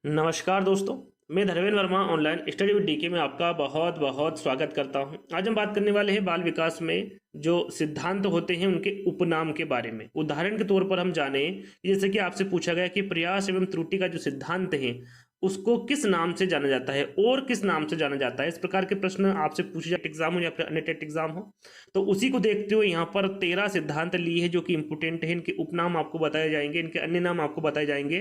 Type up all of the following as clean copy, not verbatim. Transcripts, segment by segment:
नमस्कार दोस्तों, मैं Dharmendra Verma online study with DK में आपका बहुत बहुत स्वागत करता हूं। आज हम बात करने वाले हैं बाल विकास में जो सिद्धांत होते हैं उनके उपनाम के बारे में। उदाहरण के तौर पर हम जाने, जैसे कि आपसे पूछा गया कि प्रयास एवं त्रुटि का जो सिद्धांत है उसको किस नाम से जाना जाता है और किस नाम से जाना जाता है। इस प्रकार के प्रश्न आपसे पूछे जाए एग्जाम हो या फिर अन्य टेट एग्जाम हो, तो उसी को देखते हुए यहाँ पर 13 सिद्धांत लिए हैं जो कि इंपोर्टेंट है। इनके उपनाम आपको बताए जाएंगे, इनके अन्य नाम आपको बताए जाएंगे।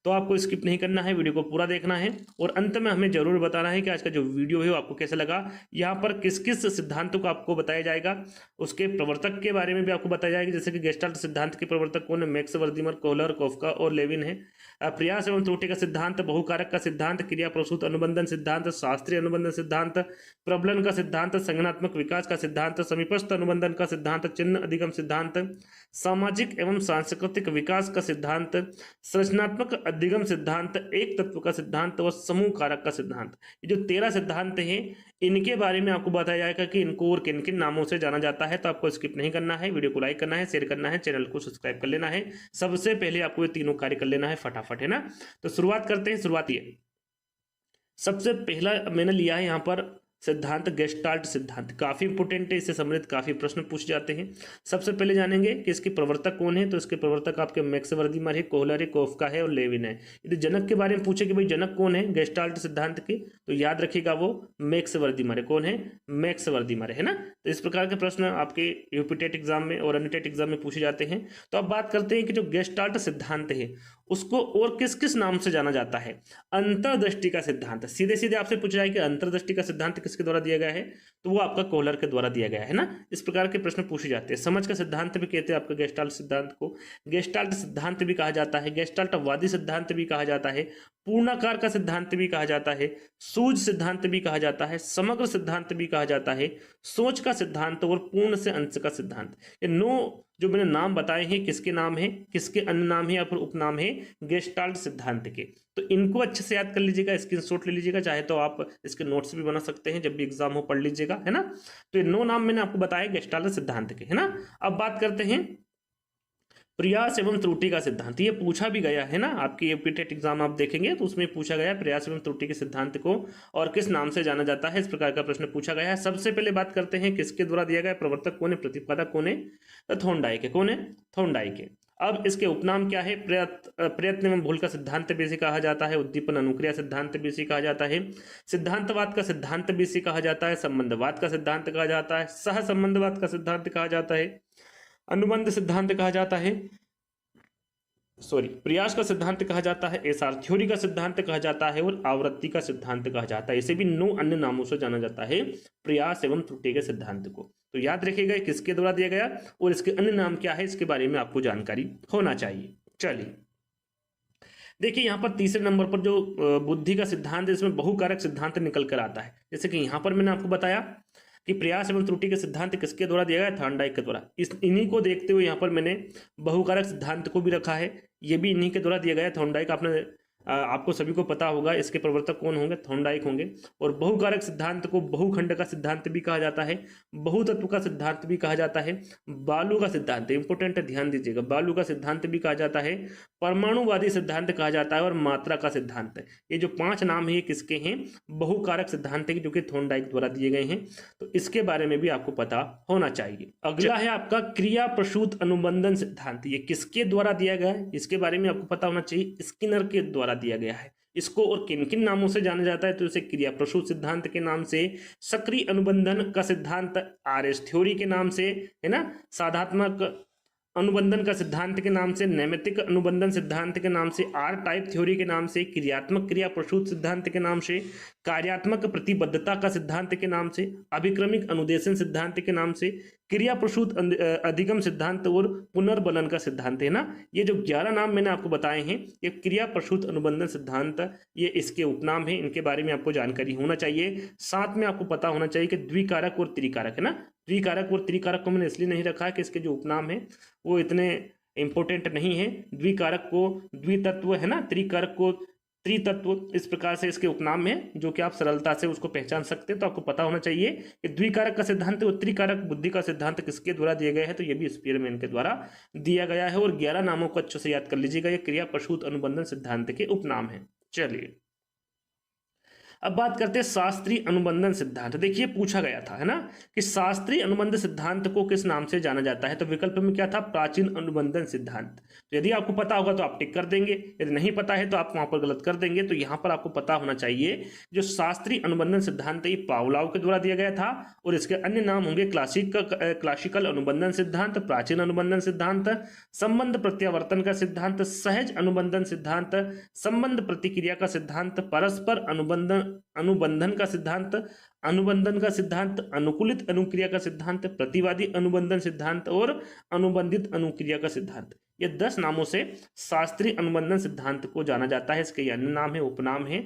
तो आपको स्किप नहीं करना है, वीडियो को पूरा देखना है और अंत में हमें जरूर बताना है कि आज का जो वीडियो है वो आपको कैसा लगा। यहाँ पर किस किस सिद्धांतों को आपको बताया जाएगा, उसके प्रवर्तक के बारे में भी आपको बताया जाएगा। जैसे कि गेस्टाल्ट सिद्धांत के प्रवर्तक कौन है? मैक्स वर्दीमर, कोहलर, कोफका और लेविन है। प्रयास एवं त्रुटि का सिद्धांत, बहुकारक का सिद्धांत, क्रिया प्रसूत अनुबंधन सिद्धांत, शास्त्रीय अनुबंधन सिद्धांत, प्रबलन का सिद्धांत, संगठनात्मक विकास का सिद्धांत, समीपस्थ अनुबंधन का सिद्धांत, चिन्ह अधिगम सिद्धांत, सामाजिक एवं सांस्कृतिक विकास का सिद्धांत, संरचनात्मक अधिगम सिद्धांत, एक तत्व का सिद्धांत और समूह कारक का सिद्धांत। ये जो 13 सिद्धांत हैं इनके बारे में आपको बताया जाएगा कि इनको और किन किन नामों से जाना जाता है। तो आपको स्किप नहीं करना है, वीडियो को लाइक करना है, शेयर करना है, चैनल को सब्सक्राइब कर लेना है। सबसे पहले आपको ये तीनों कार्य कर लेना है फटाफट, है ना। तो शुरुआत करते हैं। शुरुआत ये सबसे पहला मैंने लिया है यहाँ पर सिद्धांत गेस्टाल्ट सिद्धांत। काफी इंपोर्टेंट है, इससे संबंधित काफी प्रश्न पूछ जाते हैं। सबसे पहले जानेंगे कि इसके प्रवर्तक कौन है। तो इसके प्रवर्तक आपके मैक्स वर्दीमर है, कोहलर है, कोफका है और लेविन है। यदि जनक के बारे में पूछे कि भाई जनक कौन है गेस्टाल्ट सिद्धांत के, तो याद रखिएगा वो मैक्स वर्दीमर है। कौन है? मैक्स वर्दीमर है ना। तो इस प्रकार के प्रश्न आपके यूपी टेट एग्जाम में और अन्य टेट एग्जाम में पूछे जाते हैं। तो अब बात करते हैं कि जो गेस्टाल्ट सिद्धांत है उसको और किस किस नाम से जाना जाता है। अंतर्दृष्टि का सिद्धांत, सीधे सीधे आपसे पूछा जाए कि अंतर्दृष्टि का सिद्धांत किसके द्वारा दिया गया है, तो वो आपका कोहलर के द्वारा दिया गया है ना। इस प्रकार के प्रश्न पूछे जाते हैं। समझ का सिद्धांत भी कहते हैं आपका गेस्टाल्ट सिद्धांत को। गेस्टाल्ट सिद्धांत भी कहा जाता है, गेस्टाल्टवादी सिद्धांत भी कहा जाता है, पूर्णाकार का सिद्धांत भी कहा जाता है, सूझ सिद्धांत भी कहा जाता है, समग्र सिद्धांत भी कहा जाता है, सोच का सिद्धांत और पूर्ण से अंश का सिद्धांत। ये 9 जो मैंने नाम बताए हैं किसके नाम है, किसके अन्य नाम है या फिर उपनाम है गेस्टाल्ट सिद्धांत के। तो इनको अच्छे से याद कर लीजिएगा, स्क्रीनशॉट ले लीजिएगा, चाहे तो आप इसके नोट्स भी बना सकते हैं, जब भी एग्जाम हो पढ़ लीजिएगा, है ना। तो ये 9 नाम मैंने आपको बताया गेस्टाल्ट सिद्धांत के, है ना। अब बात करते हैं प्रयास एवं त्रुटि का सिद्धांत। ये पूछा भी गया है ना, आपके यूपी टेट एग्जाम आप देखेंगे तो उसमें पूछा गया है प्रयास एवं त्रुटि के सिद्धांत को और किस नाम से जाना जाता है। इस प्रकार का प्रश्न पूछा गया है। सबसे पहले बात करते हैं किसके द्वारा दिया गया, प्रवर्तक कौन है, प्रतिपादक कौन है, तो थॉर्नडाइक है। कौन है? थॉर्नडाइक है। अब इसके उपनाम क्या है? प्रयत्न एवं भूल का सिद्धांत भी इसे कहा जाता है, उद्दीपन अनुक्रिया सिद्धांत भी इसे कहा जाता है, सिद्धांतवाद का सिद्धांत भी इसे कहा जाता है, संबंधवाद का सिद्धांत कहा जाता है, सह संबंधवाद का सिद्धांत कहा जाता है, अनुबंध सिद्धांत कहा जाता है, प्रयास का सिद्धांत कहा जाता है, एसआर थ्योरी का सिद्धांत कहा जाता है और आवृत्ति का सिद्धांत कहा जाता है। इसे भी 9 अन्य नामों से जाना जाता है प्रयास एवं त्रुटि के सिद्धांत को। तो याद रखिएगा किसके द्वारा दिया गया और इसके अन्य नाम क्या है, इसके बारे में आपको जानकारी होना चाहिए। चलिए देखिए यहाँ पर तीसरे नंबर पर जो बुद्धि का सिद्धांत है, इसमें बहुकारक सिद्धांत निकल कर आता है। जैसे कि यहाँ पर मैंने आपको बताया कि प्रयास एवं त्रुटि के सिद्धांत किसके द्वारा दिया गया, थॉर्नडाइक के द्वारा। इन्हीं को देखते हुए यहाँ पर मैंने बहुकारक सिद्धांत को भी रखा है, ये भी इन्हीं के द्वारा दिया गया है। थॉर्नडाइक आपको सभी को पता होगा, इसके प्रवर्तक कौन होंगे, थॉर्नडाइक होंगे। और बहुकारक सिद्धांत को बहुखंड का सिद्धांत भी कहा जाता है, बहुतत्व का सिद्धांत भी कहा जाता है, बालू का सिद्धांत इंपोर्टेंट है, ध्यान दीजिएगा, बालू का सिद्धांत भी कहा जाता है, परमाणुवादी सिद्धांत कहा जाता है और मात्रा का सिद्धांत है। ये जो 5 नाम है ये किसके हैं, बहुकारक सिद्धांत है जो कि थॉर्नडाइक द्वारा दिए गए हैं। तो इसके बारे में भी आपको पता होना चाहिए। अगला है आपका क्रिया प्रसूत अनुबंधन सिद्धांत। ये किसके द्वारा दिया गया है, इसके बारे में आपको पता होना चाहिए, स्किनर के द्वारा दिया गया है। इसको और किन किन नामों से जाना जाता है, तो इसे क्रिया प्रसूत सिद्धांत के नाम से, सक्रिय अनुबंधन का सिद्धांत आरएस थ्योरी के नाम से, है ना, साधात्मक अनुबंधन का सिद्धांत के नाम से, नैमित्तिक अनुबंधन सिद्धांत के नाम से, आर टाइप थ्योरी के नाम से, क्रियात्मक क्रिया प्रसूत सिद्धांत के नाम से, कार्यात्मक प्रतिबद्धता का सिद्धांत के नाम से, अभिक्रमिक अनुदेशन सिद्धांत के नाम से, क्रिया प्रसूत अधिगम सिद्धांत और पुनर्बलन का सिद्धांत, है ना। ये जो 11 नाम मैंने आपको बताए हैं ये क्रिया प्रसूत अनुबंधन सिद्धांत, ये इसके उपनाम है। इनके बारे में आपको जानकारी होना चाहिए। साथ में आपको पता होना चाहिए कि द्विकारक और त्रिकारक, है ना। द्विकारक और त्रिकारक को मैंने इसलिए नहीं रखा है कि इसके जो उपनाम है वो इतने इंपॉर्टेंट नहीं है। द्विकारक को द्वितत्व, है ना, त्रिकारक को त्रितत्व, इस प्रकार से इसके उपनाम है जो कि आप सरलता से उसको पहचान सकते हैं। तो आपको पता होना चाहिए कि द्विकारक का सिद्धांत और त्रिकारक बुद्धि का सिद्धांत किसके द्वारा दिए गए हैं, तो ये भी स्पीयरमैन के द्वारा दिया गया है। और 11 नामों को अच्छे से याद कर लीजिएगा, ये क्रिया प्रसूत अनुबंधन सिद्धांत के उपनाम है। चलिए अब बात करते हैं शास्त्रीय अनुबंधन सिद्धांत। देखिए पूछा गया था, है ना, कि शास्त्रीय अनुबंध सिद्धांत को किस नाम से जाना जाता है, तो विकल्प में क्या था, प्राचीन अनुबंधन सिद्धांत। तो यदि आपको पता होगा तो आप टिक कर देंगे, यदि नहीं पता है तो आप वहां पर गलत कर देंगे। तो यहाँ पर आपको पता होना चाहिए जो शास्त्रीय अनुबंधन सिद्धांत है ये पावलोव के द्वारा दिया गया था, और इसके अन्य नाम होंगे क्लासिकल अनुबंधन सिद्धांत, प्राचीन अनुबंधन सिद्धांत, संबंध प्रत्यावर्तन का सिद्धांत, सहज अनुबंधन सिद्धांत, संबंध प्रतिक्रिया का सिद्धांत, परस्पर अनुबंधन का सिद्धांत, अनुबंधन का सिद्धांत, अनुकूलित अनुक्रिया का सिद्धांत, प्रतिवादी अनुबंधन सिद्धांत और अनुबंधित अनुक्रिया का सिद्धांत। ये 10 नामों से शास्त्रीय अनुबंधन सिद्धांत को जाना जाता है। इसके अन्य नाम है, उपनाम है,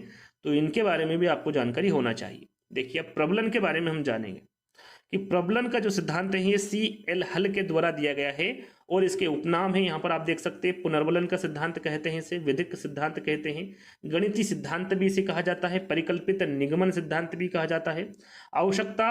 तो इनके बारे में भी आपको जानकारी होना चाहिए। देखिए अब प्रबलन के बारे में हम जानेंगे कि प्रबलन का जो सिद्धांत है ये C.L. हल के द्वारा दिया गया है, और इसके उपनाम है यहाँ पर आप देख सकते हैं, पुनर्बलन का सिद्धांत कहते हैं इसे, विधिक सिद्धांत कहते हैं, गणितीय सिद्धांत भी इसे कहा जाता है, परिकल्पित निगमन सिद्धांत भी कहा जाता है, आवश्यकता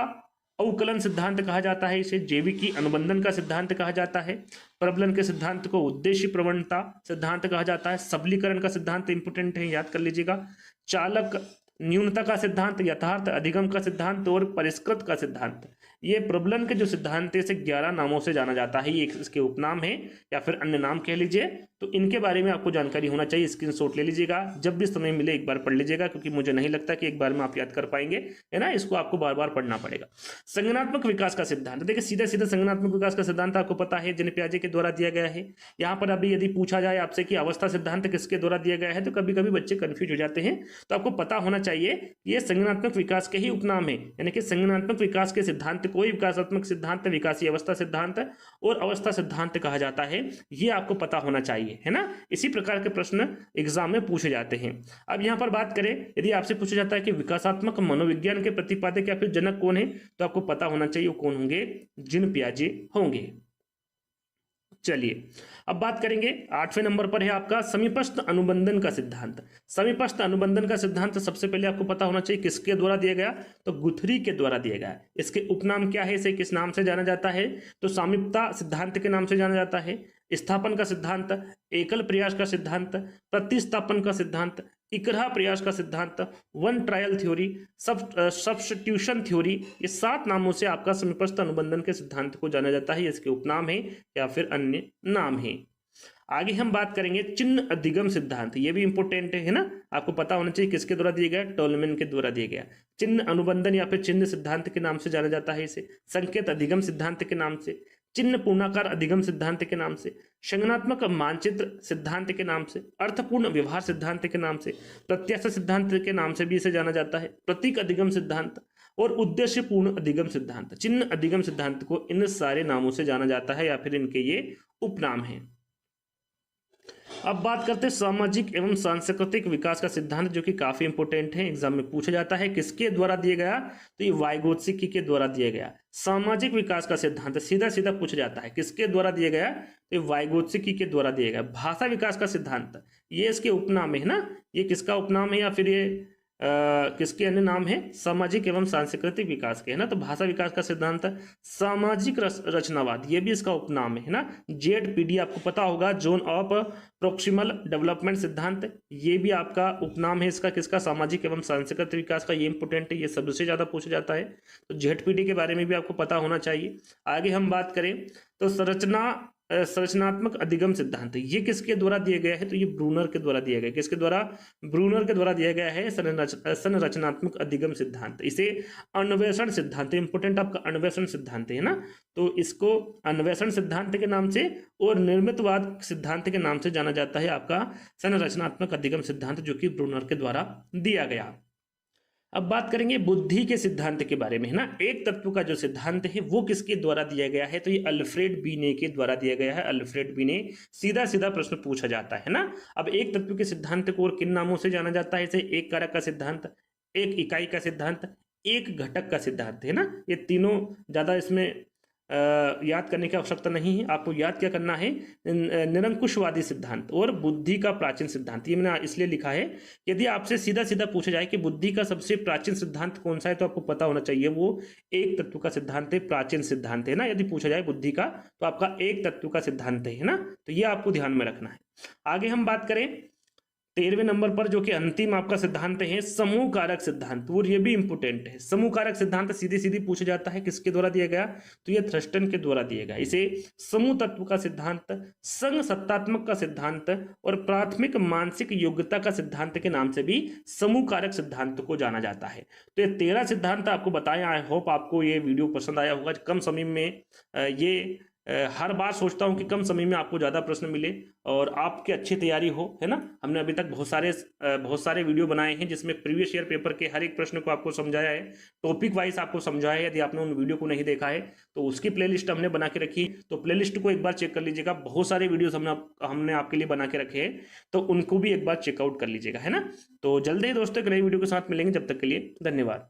अवकलन सिद्धांत कहा जाता है इसे, जैविकी अनुबंधन का सिद्धांत कहा जाता है, प्रबलन के सिद्धांत को उद्देश्य प्रवणता सिद्धांत कहा जाता है, सबलीकरण का सिद्धांत इंपोर्टेंट है, याद कर लीजिएगा, चालक न्यूनता का सिद्धांत, यथार्थ अधिगम का सिद्धांत और परिष्कृत का सिद्धांत। ये प्रबलन के जो सिद्धांत है इसे 11 नामों से जाना जाता है। ये इसके उपनाम है या फिर अन्य नाम कह लीजिए। तो इनके बारे में आपको जानकारी होना चाहिए, स्क्रीनशॉट ले लीजिएगा, जब भी समय मिले एक बार पढ़ लीजिएगा, क्योंकि मुझे नहीं लगता कि एक बार में आप याद कर पाएंगे, है ना, इसको आपको बार बार पढ़ना पड़ेगा। संज्ञानात्मक विकास का सिद्धांत, देखिए सीधा सीधा संज्ञानात्मक विकास का सिद्धांत आपको पता है, जिन पियाजे के द्वारा दिया गया है। यहाँ पर अभी यदि पूछा जाए आपसे कि अवस्था सिद्धांत किसके द्वारा दिया गया है, तो कभी कभी बच्चे कंफ्यूज हो जाते हैं। तो आपको पता होना चाहिए ये संज्ञानात्मक विकास के ही उपनाम है, यानी कि संज्ञानात्मक विकास के सिद्धांत को ही विकासात्मक सिद्धांत, विकासीय अवस्था सिद्धांत और अवस्था सिद्धांत कहा जाता है। ये आपको पता होना चाहिए, है ना। इसी प्रकार के प्रश्न एग्जाम में पूछे जाते हैं। अब यहाँ पर बात करें, यदि आपसे पूछा जाता है कि विकासात्मक मनोविज्ञान के प्रतिपादक या फिर जनक कौन है, तो आपको पता होना चाहिए वो कौन होंगे, जिन पियाजे होंगे। चलिए अब बात करेंगे 8वें नंबर पर है आपका समीपस्थ अनुबंधन का सिद्धांत। समीपस्थ अनुबंधन का सिद्धांत सबसे पहले आपको पता होना चाहिए किसके द्वारा दिया गया, तो गुथरी के द्वारा दिया गया। इसके उपनाम क्या है, इसे किस नाम से जाना जाता है, तो सामीप्यता सिद्धांत के नाम से जाना जाता है, स्थापन का सिद्धांत, एकल प्रयास का सिद्धांत, प्रतिस्थापन का सिद्धांत, इकराह प्रयास का सिद्धांत, one trial theory, substitution theory. ये 7 नामों से आपका समीपस्थ अनुबंधन के सिद्धांत को जाना जाता है। इसके उपनाम है या फिर अन्य नाम है। आगे हम बात करेंगे चिन्ह अधिगम सिद्धांत। ये भी इंपोर्टेंट है ना, आपको पता होना चाहिए किसके द्वारा दिया गया, टोलमैन के द्वारा दिया गया। चिन्ह अनुबंधन या फिर चिन्ह सिद्धांत के नाम से जाना जाता है इसे, संकेत अधिगम सिद्धांत के नाम से, चिन्ह पूर्णाकार अधिगम सिद्धांत के नाम से, संज्ञानात्मक मानचित्र सिद्धांत के नाम से, अर्थपूर्ण व्यवहार सिद्धांत के नाम से, प्रत्याशा सिद्धांत के नाम से भी इसे जाना जाता है, प्रतीक अधिगम सिद्धांत और उद्देश्य पूर्ण अधिगम सिद्धांत। चिन्ह अधिगम सिद्धांत को इन सारे नामों से जाना जाता है या फिर इनके ये उपनाम हैं। अब बात करते हैं सामाजिक एवं सांस्कृतिक विकास का सिद्धांत, जो कि काफी इंपोर्टेंट है, एग्जाम में पूछा जाता है। किसके द्वारा दिया गया, तो ये वाइगोत्स्की के द्वारा दिया गया। सामाजिक विकास का सिद्धांत सीधा सीधा पूछा जाता है, किसके द्वारा दिया गया, तो ये वाइगोत्स्की के द्वारा दिया गया। भाषा विकास का सिद्धांत, ये इसके उपनाम है ना, ये किसका उपनाम है या फिर ये किसके अन्य नाम है, सामाजिक एवं सांस्कृतिक विकास के, है ना। तो भाषा विकास का सिद्धांत, सामाजिक रचनावाद, ये भी इसका उपनाम है ना। ZPD आपको पता होगा, जोन ऑफ प्रोक्सिमल डेवलपमेंट सिद्धांत, ये भी आपका उपनाम है इसका, किसका, सामाजिक एवं सांस्कृतिक विकास का। ये इंपोर्टेंट है, ये सबसे ज्यादा पूछा जाता है। तो ZPD के बारे में भी आपको पता होना चाहिए। आगे हम बात करें तो संरचनात्मक अधिगम सिद्धांत, ये किसके द्वारा दिया गया है, तो ये ब्रूनर के द्वारा दिया गया। किसके द्वारा, ब्रूनर के द्वारा दिया गया है संरचनात्मक अधिगम सिद्धांत। इसे अन्वेषण सिद्धांत, इंपोर्टेंट आपका अन्वेषण सिद्धांत है ना, तो इसको अन्वेषण सिद्धांत के नाम से और निर्मितवाद सिद्धांत के नाम से जाना जाता है आपका संरचनात्मक अधिगम सिद्धांत, जो कि ब्रूनर के द्वारा दिया गया। अब बात करेंगे बुद्धि के सिद्धांत के बारे में, है ना। एक तत्व का जो सिद्धांत है वो किसके द्वारा दिया गया है, तो ये अल्फ्रेड बीने के द्वारा दिया गया है। अल्फ्रेड बीने, सीधा सीधा प्रश्न पूछा जाता है ना। अब एक तत्व के सिद्धांत को और किन नामों से जाना जाता है, इसे एक कारक का सिद्धांत, एक इकाई का सिद्धांत, एक घटक का सिद्धांत, है ना। ये तीनों ज्यादा इसमें याद करने की आवश्यकता नहीं है। आपको याद क्या करना है, निरंकुशवादी सिद्धांत और बुद्धि का प्राचीन सिद्धांत। ये मैंने इसलिए लिखा है, यदि आपसे सीधा सीधा पूछा जाए कि बुद्धि का सबसे प्राचीन सिद्धांत कौन सा है, तो आपको पता होना चाहिए वो एक तत्व का सिद्धांत है, प्राचीन सिद्धांत है ना। यदि पूछा जाए बुद्धि का, तो आपका एक तत्व का सिद्धांत है ना, तो ये आपको ध्यान में रखना है। आगे हम बात करें 13वें नंबर पर जो कि अंतिम आपका सिद्धांत है समूह कारक सिद्धांत, और ये भी इंपोर्टेंट है। समूह कारक सिद्धांत सीधी सीधी पूछा जाता है, किसके द्वारा दिया गया, तो ये थ्रस्टन के द्वारा दिया गया। इसे समूह तत्व का सिद्धांत, संघ सत्तात्मक का सिद्धांत और प्राथमिक मानसिक योग्यता का सिद्धांत के नाम से भी समूह कारक सिद्धांत को जाना जाता है। तो ये 13 सिद्धांत आपको बताया। आई होप आपको ये वीडियो पसंद आया होगा। कम समय में ये हर बार सोचता हूं कि कम समय में आपको ज़्यादा प्रश्न मिले और आपकी अच्छी तैयारी हो, है ना। हमने अभी तक बहुत सारे वीडियो बनाए हैं जिसमें प्रीवियस ईयर पेपर के हर एक प्रश्न को आपको समझाया है, टॉपिक वाइज आपको समझाया है। यदि आपने उन वीडियो को नहीं देखा है तो उसकी प्लेलिस्ट हमने बना के रखी, तो प्लेलिस्ट को एक बार चेक कर लीजिएगा। बहुत सारे वीडियोस हमने आपके लिए बना के रखे हैं, तो उनको भी एक बार चेकआउट कर लीजिएगा, है ना। तो जल्दी ही दोस्तों एक नई वीडियो के साथ मिलेंगे, जब तक के लिए धन्यवाद।